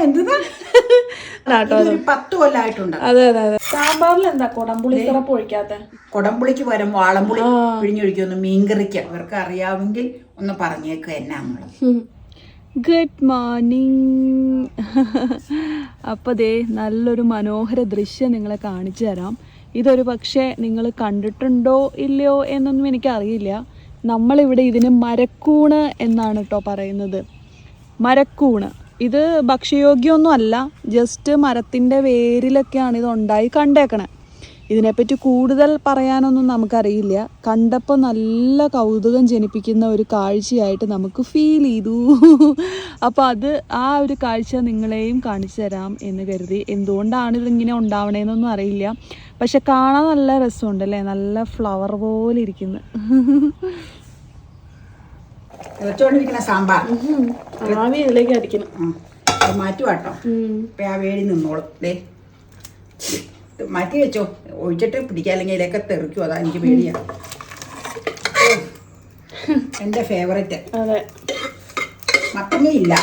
എന്തുതാ 10 കൊല്ലമായിട്ടുണ്ട്. അതെ അതെ അതെ. സാമ്പാറിൽ എന്താ കൊടംപുളി സിറപ്പ് ഒഴിക്കാത്ത? കൊടംപുളിക്ക് പകരം വാളംപുളി പിഴിഞ്ഞൊഴിക്കുന്നു മീൻകറിക്ക്. അവർക്ക് അറിയാമെങ്കിൽ ഒന്ന് പറഞ്ഞേക്ക് എന്നാ. Good morning. അപ്പോൾ ദേ നല്ലൊരു മനോഹര ദൃശ്യം നിങ്ങളെ കാണിച്ചു തരാം. ഇതൊരു പക്ഷേ നിങ്ങൾ കണ്ടിട്ടുണ്ടോ ഇല്ലയോ എന്നൊന്നും എനിക്കറിയില്ല. നമ്മളിവിടെ ഇതിന് മരക്കൂണ് എന്നാണ് കേട്ടോ പറയുന്നത്. മരക്കൂണ് ഇത് ഭക്ഷ്യയോഗ്യമൊന്നും അല്ല, ജസ്റ്റ് മരത്തിൻ്റെ വേരിലൊക്കെയാണ് ഇത് ഉണ്ടായി കണ്ടേക്കണേ. ഇതിനെപ്പറ്റി കൂടുതൽ പറയാനൊന്നും നമുക്കറിയില്ല. കണ്ടപ്പോൾ നല്ല കൗതുകം ജനിപ്പിക്കുന്ന ഒരു കാഴ്ചയായിട്ട് നമുക്ക് ഫീൽ ചെയ്തു. അപ്പോൾ ആ ഒരു കാഴ്ച നിങ്ങളെയും കാണിച്ചു തരാം എന്ന് കരുതി. എന്തുകൊണ്ടാണ് ഇതിങ്ങനെ ഉണ്ടാവണേന്നൊന്നും അറിയില്ല, പക്ഷെ കാണാൻ നല്ല രസമുണ്ടല്ലേ, നല്ല ഫ്ലവർ പോലെ ഇരിക്കുന്നു. സാമ്പാർ ആവി ഇതിലേക്ക് അടിക്കണം, മാറ്റുവാട്ടോ. ആ വേടി നിന്നോളും. മാറ്റി വെച്ചോ, ഒഴിച്ചിട്ട് പിടിക്കുക, അല്ലെങ്കിൽ ഇതിലൊക്കെ തെറിക്കും. അതാ എനിക്ക് പേടിയാ. എൻ്റെ ഫേവറേറ്റ്. അതെ, മത്തങ്ങയില്ല,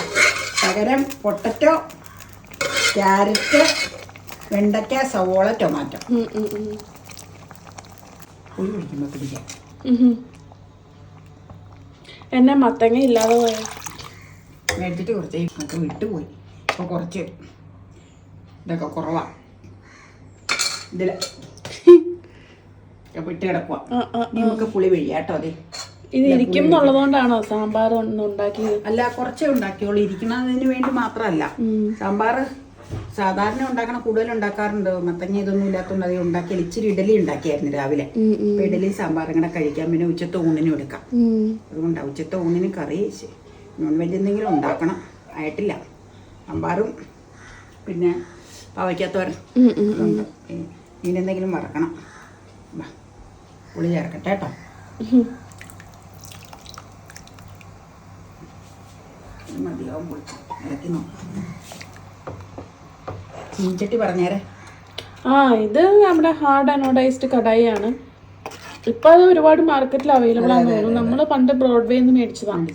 പകരം പൊട്ടറ്റോ, ക്യാരറ്റ്, വെണ്ടയ്ക്ക, സവോള, ടൊമാറ്റോ. പുളി പിടിക്കുമ്പോൾ പിടിക്കാം. എന്നെ മത്തങ്ങ ഇല്ലാതെ പോയാ മേടിച്ചിട്ട് കുറച്ച് നമുക്ക് വിട്ടുപോയി. അപ്പോൾ കുറച്ച് ഇതൊക്കെ കുറവാണ് ഇതിൽ വിട്ട് കിടക്കുക. നമുക്ക് പുളി പിഴിയാട്ടോ. അതെ, ഇത് ഇരിക്കും എന്നുള്ളതുകൊണ്ടാണോ സാമ്പാർ ഉണ്ടാക്കിയത്? അല്ല, കുറച്ചേ ഉണ്ടാക്കിയോളൂ. ഇരിക്കുന്നതിന് വേണ്ടി മാത്രമല്ല. സാമ്പാർ സാധാരണ ഉണ്ടാക്കണ കൂടുതൽ ഉണ്ടാക്കാറുണ്ട്. മത്തങ്ങ ഇതൊന്നും ഇല്ലാത്തതുകൊണ്ട് അത് ഉണ്ടാക്കിയാൽ ഇച്ചിരി ഇഡലി ഉണ്ടാക്കിയായിരുന്നു രാവിലെ. അപ്പോൾ ഇഡലി സാമ്പാറും കൂടെ കഴിക്കാം, പിന്നെ ഉച്ചത്തെ ഊണിനും എടുക്കാം. അതുകൊണ്ടാണ് ഉച്ചത്തെ ഊണിന് കറി നോൺ വെജ് എന്തെങ്കിലും ഉണ്ടാക്കണം. ആയിട്ടില്ല. സാമ്പാറും പിന്നെ പാവയ്ക്കാത്തോരൻ, മീനെന്തെങ്കിലും വറക്കണം. പുളി ചേർക്കട്ടെ കേട്ടോ. മതിയാവും പുളി. ഇറക്കി നോക്കാം. ചീഞ്ചട്ടി പറഞ്ഞേരെ. ഇത് നമ്മുടെ ഹാർഡ് അനോഡൈസ്ഡ് കടായിയാണ്. ഇപ്പൊ അത് ഒരുപാട് മാർക്കറ്റിൽ അവൈലബിൾ ആണെന്ന് തോന്നുന്നു. നമ്മള് പണ്ട് ബ്രോഡ്വേന്ന് മേടിച്ചതാണ്.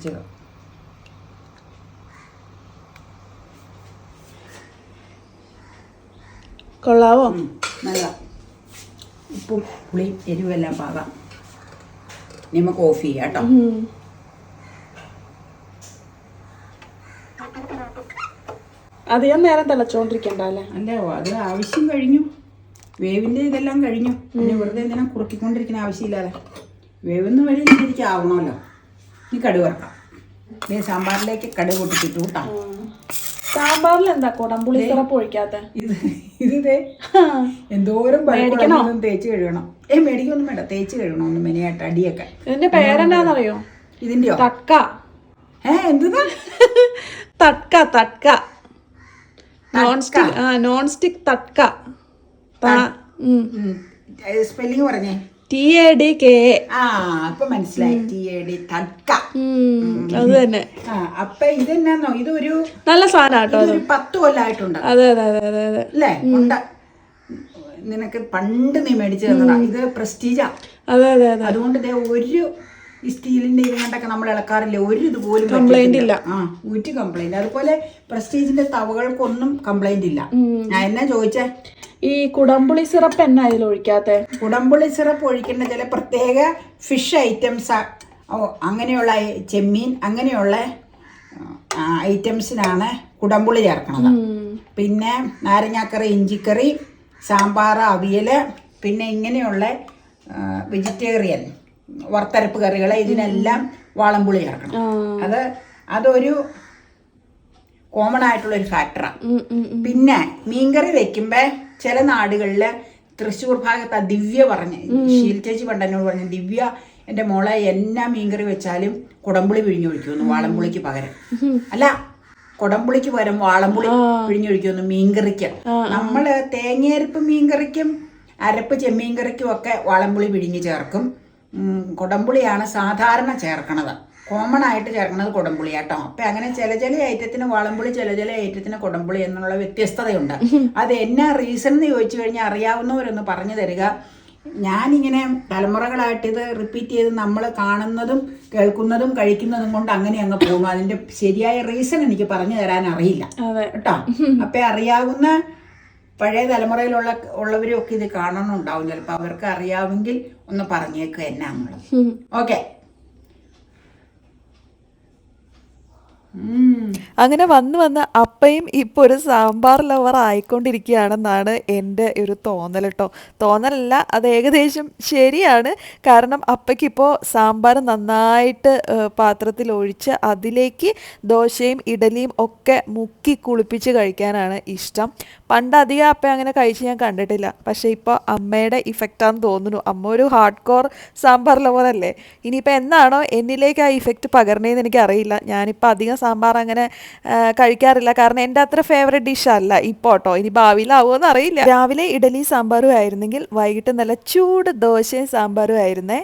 കൊള്ളാവോ? നല്ല ഉപ്പും പുളിയും എരിവെല്ലാം പാകാം. നമുക്ക് ഓഫ് ചെയ്യാം കേട്ടോ. അധികം നേരം തിളച്ചോണ്ടിരിക്കണ്ട അല്ലേ? അല്ല, അത് ആവശ്യം കഴിഞ്ഞു. വേവിൻ്റെ ഇതെല്ലാം കഴിഞ്ഞു. പിന്നെ വെറുതെ എന്തിനാ കുറുക്കിക്കൊണ്ടിരിക്കുന്ന ആവശ്യമില്ലാതെ വേവുന്ന വഴി എനിക്ക് ആവണമല്ലോ. ഈ കടുക് വറക്കാം. സാമ്പാറിലേക്ക് കടുക് പൊട്ടിച്ചിട്ട് കൂട്ടാം. സാമ്പാറിൽ എന്താ കൊടംപുളി സിറപ്പ് ഒഴിക്കാത്ത? ഇത് എന്തോരം തേച്ച് കഴുകണം. മേടിക്കൊന്നും വേണ്ട, തേച്ച് കഴുകണം ഒന്ന് മെനയായിട്ട് അടിയൊക്കെ. ഇതിന്റെ പേരെന്താണെന്നറിയോ? ഇതിന്റെയോ? തക്ക. എന്തുതാ? തക്ക തക്ക നോൺ സ്റ്റിക് തക്ക. സ്പെല്ലിംഗ് പറഞ്ഞേ. TADK. അപ്പൊ മനസ്സിലായി. TAD തക്ക. അത് തന്നെ. അപ്പൊ ഇതെന്നാന്നോ, ഇതൊരു നല്ല സാധനം 10 കൊല്ലമായിട്ടുണ്ട്. അതെ അതെ അതെ അതെ അതെ അല്ലേ? ഉണ്ട്. നിനക്ക് പണ്ട് നീ മേടിച്ചു തന്നതാ. ഇത് പ്രസ്റ്റീജാ. അതെ അതെ അതെ. അതുകൊണ്ട് ഒരു ഈ സ്റ്റീലിന്റെ ഇത് കണ്ടൊക്കെ നമ്മൾ ഇളക്കാറില്ല. ഒരു ഇതുപോലും കംപ്ലൈന്റ് ഇല്ല. ഒരു കംപ്ലൈന്റ്. അതുപോലെ പ്രസ്റ്റീജിന്റെ തവകൾക്കൊന്നും കംപ്ലൈന്റ് ഇല്ല. ഞാൻ എന്നാ ചോദിച്ചേ, ഈ കുടംപുളി സിറപ്പ് എന്നാ ഇതിൽ ഒഴിക്കാത്ത? കുടംപുളി സിറപ്പ് ഒഴിക്കേണ്ട ചില പ്രത്യേക ഫിഷ് ഐറ്റംസ്, അങ്ങനെയുള്ള ചെമ്മീൻ, അങ്ങനെയുള്ള ഐറ്റംസിനാണ് കുടംപുളി ചേർക്കണത്. പിന്നെ നാരങ്ങാക്കറി, ഇഞ്ചിക്കറി, സാമ്പാർ, അവിയൽ, പിന്നെ ഇങ്ങനെയുള്ള വെജിറ്റേറിയൻ വറുത്തരപ്പ് കറികൾ, ഇതിനെല്ലാം വാളംപുളി ചേർക്കണം. അതൊരു കോമൺ ആയിട്ടുള്ളൊരു ഫാക്ടറാണ്. പിന്നെ മീൻകറി വെക്കുമ്പോൾ ചില നാടുകളിൽ, തൃശ്ശൂർ ഭാഗത്ത് ദിവ്യ പറഞ്ഞ്, ഷീൽ ചേച്ചി പണ്ടെന്നോട് പറഞ്ഞു, ദിവ്യ എൻ്റെ മോളെ എന്നാ മീൻകറി വെച്ചാലും കുടംപുളി പിഴിഞ്ഞൊഴിക്കുമെന്ന് വാളംപുളിക്ക് പകരം. അല്ല, കുടംപുളിക്ക് പകരം വാളംപുളി പിഴിഞ്ഞൊഴിക്കുമെന്ന് മീൻകറിക്ക്. നമ്മള് തേങ്ങയരപ്പ് മീൻകറിക്കും അരപ്പ് ചെമ്മീൻ കറിക്കും ഒക്കെ വാളംപുളി പിഴിഞ്ഞ് ചേർക്കും. കുടംപുളിയാണ് സാധാരണ ചേർക്കണത്. കോമൺ ആയിട്ട് ചേർക്കുന്നത് കുടംപുളിയാട്ടോ. അപ്പം അങ്ങനെ ചില ഐറ്റത്തിന് വാളംപുളി, ചില ഐറ്റത്തിന് കുടംപുളി എന്നുള്ള വ്യത്യസ്തതയുണ്ട്. അത് എന്നാ റീസൺ എന്ന് ചോദിച്ചു കഴിഞ്ഞാൽ അറിയാവുന്നവരൊന്ന് പറഞ്ഞു തരിക. ഞാനിങ്ങനെ തലമുറകളായിട്ട് ഇത് റിപ്പീറ്റ് ചെയ്ത് നമ്മൾ കാണുന്നതും കേൾക്കുന്നതും കഴിക്കുന്നതും കൊണ്ട് അങ്ങനെ അങ്ങ് പോകുന്നു. അതിൻ്റെ ശരിയായ റീസൺ എനിക്ക് പറഞ്ഞു തരാൻ അറിയില്ല കേട്ടോ. അപ്പം അറിയാവുന്ന പഴയ ഉള്ളവരും ഒക്കെ ഇത് കാണണമെന്നുണ്ടാവും. ചിലപ്പോൾ അവർക്ക് അറിയാമെങ്കിൽ ഒന്ന് പറഞ്ഞേക്കുക എന്നാ നമ്മൾ. ഓക്കെ. അങ്ങനെ വന്ന് അപ്പയും ഇപ്പോൾ ഒരു സാമ്പാർ ലവർ ആയിക്കൊണ്ടിരിക്കുകയാണെന്നാണ് എൻ്റെ ഒരു തോന്നൽ കേട്ടോ. തോന്നലല്ല, അത് ഏകദേശം ശരിയാണ്. കാരണം അപ്പയ്ക്കിപ്പോൾ സാമ്പാർ നന്നായിട്ട് പാത്രത്തിൽ ഒഴിച്ച് അതിലേക്ക് ദോശയും ഇഡലിയും ഒക്കെ മുക്കി കുളിപ്പിച്ച് കഴിക്കാനാണ് ഇഷ്ടം. പണ്ട് അധികം അപ്പ അങ്ങനെ കഴിച്ച് ഞാൻ കണ്ടിട്ടില്ല. പക്ഷേ ഇപ്പോൾ അമ്മയുടെ ഇഫക്റ്റാന്ന് തോന്നുന്നു. അമ്മ ഒരു ഹാർഡ് കോർ സാമ്പാർ ലവറല്ലേ. ഇനിയിപ്പോൾ എന്നാണോ എന്നിലേക്ക് ആ ഇഫക്റ്റ് പകരണേന്ന് എനിക്കറിയില്ല. ഞാനിപ്പോൾ അധികം സാമ്പാർ അങ്ങനെ കഴിക്കാറില്ല. കാരണം എൻ്റെ അത്ര ഫേവറേറ്റ് ഡിഷല്ല ഇപ്പോൾ കേട്ടോ. ഇനി ഭാവിയിലാവുമോ എന്ന് അറിയില്ല. രാവിലെ ഇഡലി സാമ്പാറും ആയിരുന്നെങ്കിൽ വൈകിട്ട് നല്ല ചൂട് ദോശയും സാമ്പാറും ആയിരുന്നേ.